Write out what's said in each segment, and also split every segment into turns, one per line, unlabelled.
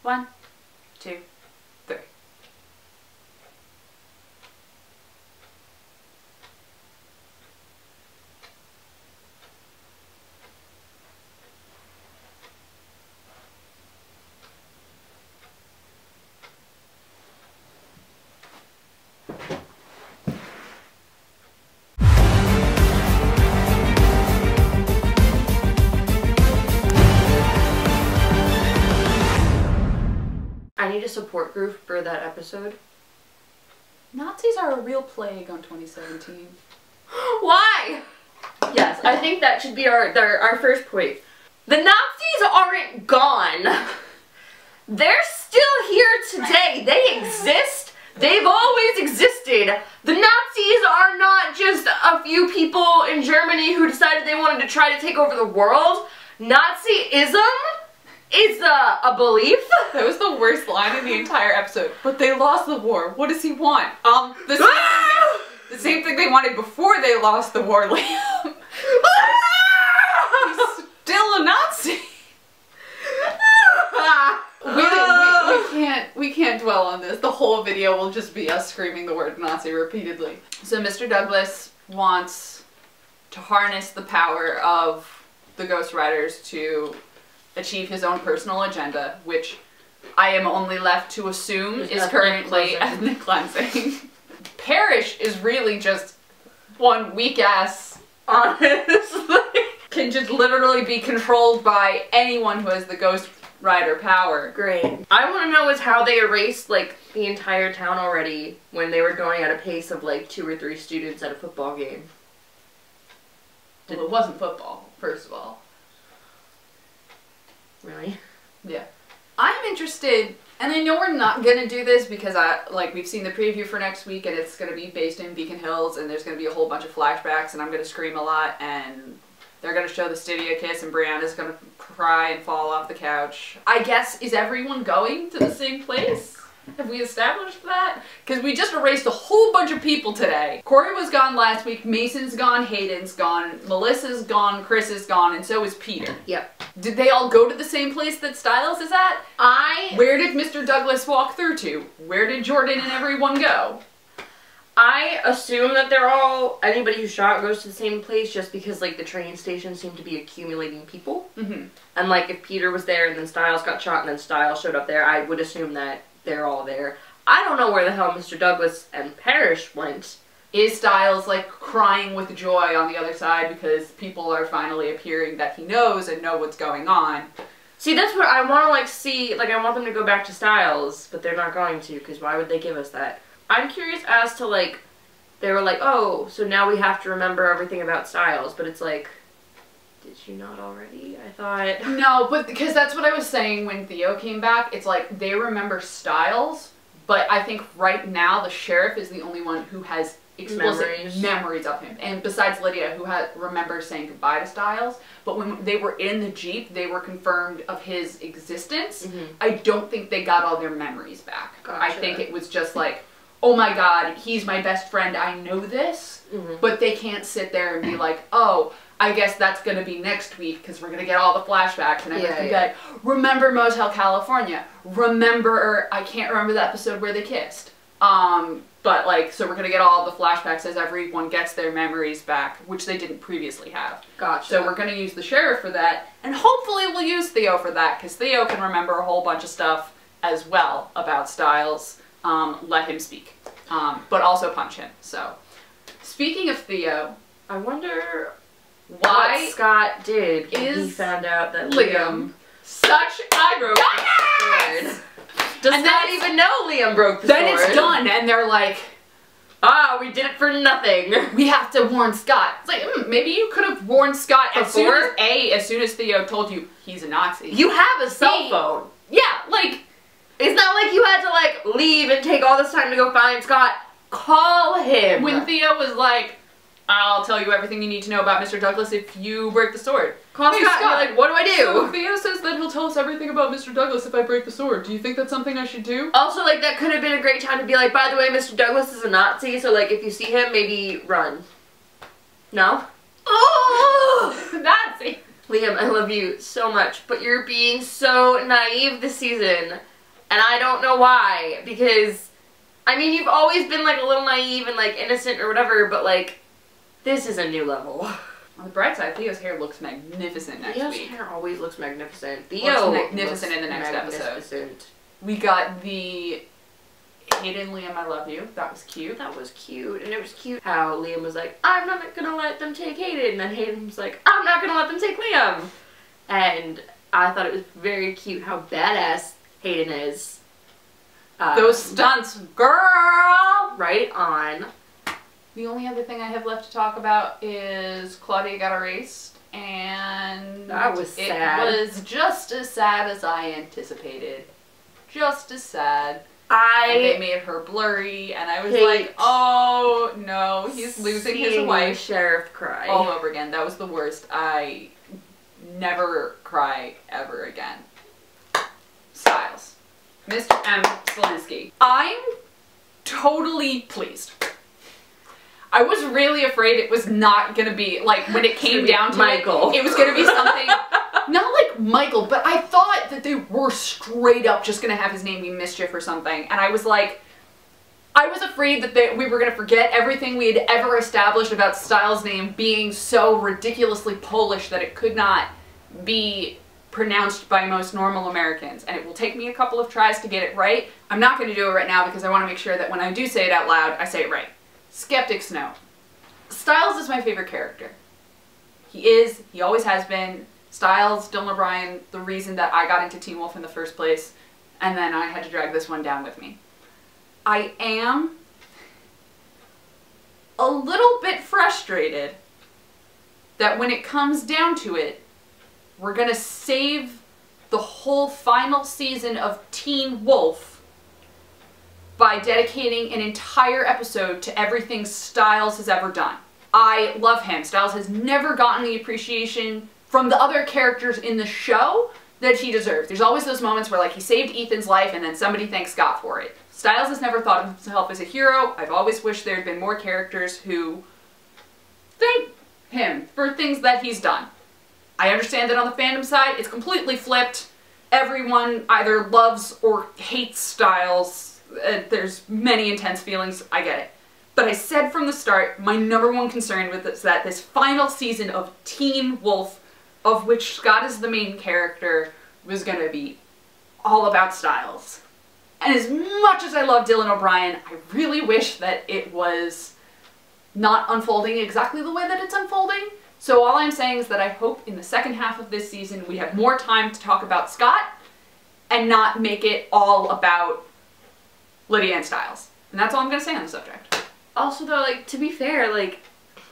1, 2, 3. I need a support group for that episode.
Nazis are a real plague on 2017.
Why? Yes, I think that should be our first point. The Nazis aren't gone. They're still here today. They exist. They've always existed. The Nazis are not just a few people in Germany who decided they wanted to try to take over the world. Nazism is a belief.
That was the worst line in the entire episode. But they lost the war. What does he want? The same thing they wanted before they lost the war, Liam. He's still a Nazi. We can't dwell on this. The whole video will just be us screaming the word Nazi repeatedly. So Mr. Douglas wants to harness the power of the Ghost Riders to achieve his own personal agenda, which I am only left to assume is currently ethnic cleansing. Parrish is really just one weak-ass, honestly, can just literally be controlled by anyone who has the Ghost Rider power.
Great. I want to know is how they erased, like, the entire town already when they were going at a pace of, like, 2 or 3 students at a football game.
Well, it wasn't football, first of all.
Really?
Yeah. I'm interested, and I know we're not gonna do this because we've seen the preview for next week and it's gonna be based in Beacon Hills and there's gonna be a whole bunch of flashbacks and I'm gonna scream a lot and they're gonna show the studio kiss and Brianna's gonna cry and fall off the couch. I guess, is everyone going to the same place? Have we established that? Because we just erased a whole bunch of people today. Corey was gone last week, Mason's gone, Hayden's gone, Melissa's gone, Chris is gone, and so is Peter.
Yep.
Did they all go to the same place that Stiles is at? Where did Mr. Douglas walk through to? Where did Jordan and everyone go?
I assume that they're all, anybody who shot goes to the same place just because, like, the train station seemed to be accumulating people.
Mm-hmm.
And, like, if Peter was there and then Stiles got shot and then Stiles showed up there, I would assume that they're all there. I don't know where the hell Mr. Douglas and Parrish went.
Is Stiles, like, crying with joy on the other side because people are finally appearing that he knows and know what's going on?
See, that's what I want to, like, see. Like, I want them to go back to Stiles, but they're not going to, because why would they give us that? I'm curious as to, like, they were like, oh, so now we have to remember everything about Stiles, but it's like, did you not already? I thought...
No, but because that's what I was saying when Theo came back. It's like, they remember Stiles, but I think right now the sheriff is the only one who has explicit memories of him. And besides Lydia, who remembers saying goodbye to Stiles. But when they were in the Jeep, they were confirmed of his existence.
Mm-hmm.
I don't think they got all their memories back.
Gotcha.
I think it was just like, oh my god, he's my best friend, I know this.
Mm-hmm.
But they can't sit there and be like, oh, I guess that's going to be next week because we're going to get all the flashbacks and everything. Yeah. Like, remember Motel California. Remember, I can't remember the episode where they kissed. But like, so we're going to get all the flashbacks as everyone gets their memories back, which they didn't previously have.
Gotcha.
So we're going to use the sheriff for that, and hopefully we'll use Theo for that, because Theo can remember a whole bunch of stuff as well about Stiles. Let him speak. But also punch him, so. Speaking of Theo,
I wonder
why
what Scott did when he found out that Liam
such a
broke the sword. Does not even know Liam broke the sword.
Then it's done, and they're like,
ah, we did it for nothing.
We have to warn Scott. It's like, maybe you could have warned Scott as soon as Theo told you he's a Nazi.
You have a cell phone.
Yeah, like,
it's not like you had to, like, leave and take all this time to go find Scott. Call him.
When Theo was like, I'll tell you everything you need to know about Mr. Douglas if you break the sword.
Call Scott and be like, what do I do?
So Theo says that he'll tell us everything about Mr. Douglas if I break the sword. Do you think that's something I should do?
Also, like, that could have been a great time to be like, by the way, Mr. Douglas is a Nazi, so, like, if you see him, maybe run. No?
Oh! Nazi!
Liam, I love you so much, but you're being so naive this season. And I don't know why, because, I mean, you've always been, like, a little naive and, like, innocent or whatever, but, like, this is a new level.
On the bright side, Theo's hair looks magnificent next week.
Theo's hair always looks magnificent.
Theo looks magnificent in the next episode. We got the Hayden, Liam, I love you. That was cute.
That was cute. And it was cute how Liam was like, I'm not gonna let them take Hayden. And then Hayden was like, I'm not gonna let them take Liam. And I thought it was very cute how badass Hayden is.
Those stunts, girl!
Right on.
The only other thing I have left to talk about is Claudia got erased, and
that was sad.
It was just as sad as I anticipated. Just as sad. And they made her blurry, and I was like, oh no, he's losing his wife.
Sheriff cry.
All over again. That was the worst. I never cry ever again. Stiles. Mr. M. Stiles. I'm totally pleased. I was really afraid it was not gonna be, like, when it came down to
Michael.
It was gonna be something, not like Michael, but I thought that they were straight up just gonna have his name be Mischief or something, and I was like, I was afraid that we were gonna forget everything we had ever established about Stiles' name being so ridiculously Polish that it could not be pronounced by most normal Americans, and it will take me a couple of tries to get it right. I'm not gonna do it right now because I wanna make sure that when I do say it out loud, I say it right. Skeptics know. Stiles is my favorite character. He is, he always has been. Stiles, Dylan O'Brien, the reason that I got into Teen Wolf in the first place, and then I had to drag this one down with me. I am a little bit frustrated that when it comes down to it, we're gonna save the whole final season of Teen Wolf by dedicating an entire episode to everything Stiles has ever done. I love him. Stiles has never gotten the appreciation from the other characters in the show that he deserves. There's always those moments where, like, he saved Ethan's life and then somebody thanks God for it. Stiles has never thought of himself as a hero. I've always wished there had been more characters who thank him for things that he's done. I understand that on the fandom side, it's completely flipped. Everyone either loves or hates Stiles. There's many intense feelings, I get it. But I said from the start, my number one concern with this is that this final season of Teen Wolf, of which Scott is the main character, was gonna be all about Stiles. And as much as I love Dylan O'Brien, I really wish that it was not unfolding exactly the way that it's unfolding. So all I'm saying is that I hope in the second half of this season we have more time to talk about Scott and not make it all about Lydia and Stiles. And that's all I'm going to say on the subject.
Also though, like, to be fair, like,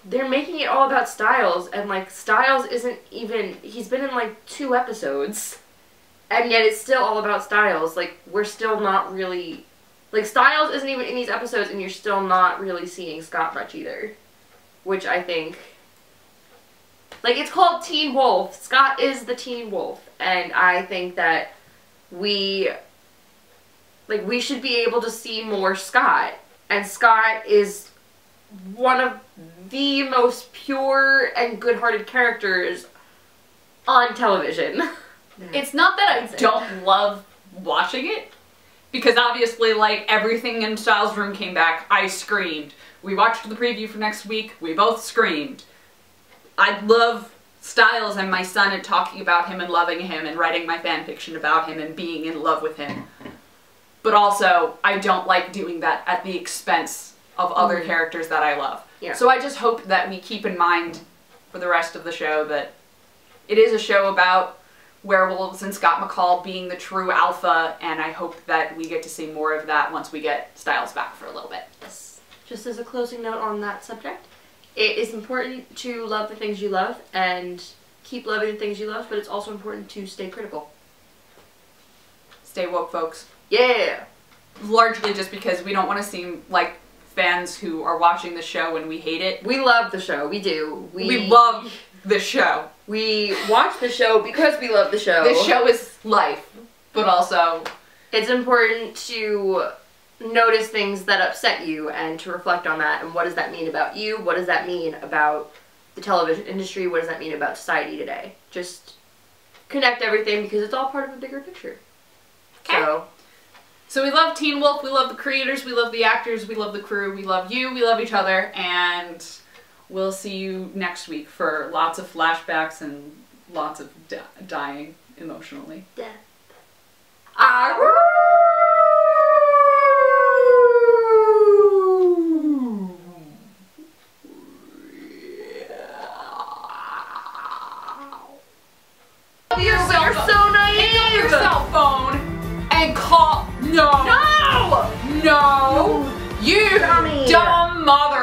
they're making it all about Stiles, and, like, Stiles isn't even, he's been in, like, 2 episodes, and yet it's still all about Stiles. Like, we're still not really, like, Stiles isn't even in these episodes, and you're still not really seeing Scott much either. Which I think, like, it's called Teen Wolf. Scott is the Teen Wolf, and I think that we should be able to see more Scott. And Scott is one of the most pure and good-hearted characters on television.
It's not that I don't love watching it, because obviously, like, everything in Stiles' room came back. I screamed. We watched the preview for next week. We both screamed. I love Stiles and my son and talking about him and loving him and writing my fanfiction about him and being in love with him. But also, I don't like doing that at the expense of other characters that I love.
Yeah.
So I just hope that we keep in mind for the rest of the show that it is a show about werewolves and Scott McCall being the true alpha, and I hope that we get to see more of that once we get Stiles back for a little bit.
Yes. Just as a closing note on that subject, it is important to love the things you love and keep loving the things you love, but it's also important to stay critical.
Stay woke, folks.
Yeah!
Largely just because we don't want to seem like fans who are watching the show and we hate it.
We love the show. We do.
We love the show.
We watch the show because we love the show.
This show is life, but also
it's important to notice things that upset you and to reflect on that and what does that mean about you? What does that mean about the television industry? What does that mean about society today? Just connect everything because it's all part of a bigger picture.
Okay. So we love Teen Wolf, we love the creators, we love the actors, we love the crew, we love you, we love each other, and we'll see you next week for lots of flashbacks and lots of dying emotionally.
Death. You're so naive!
Pick up your cell phone and call. No!
No!
No! You
Dummy.
dumb mother!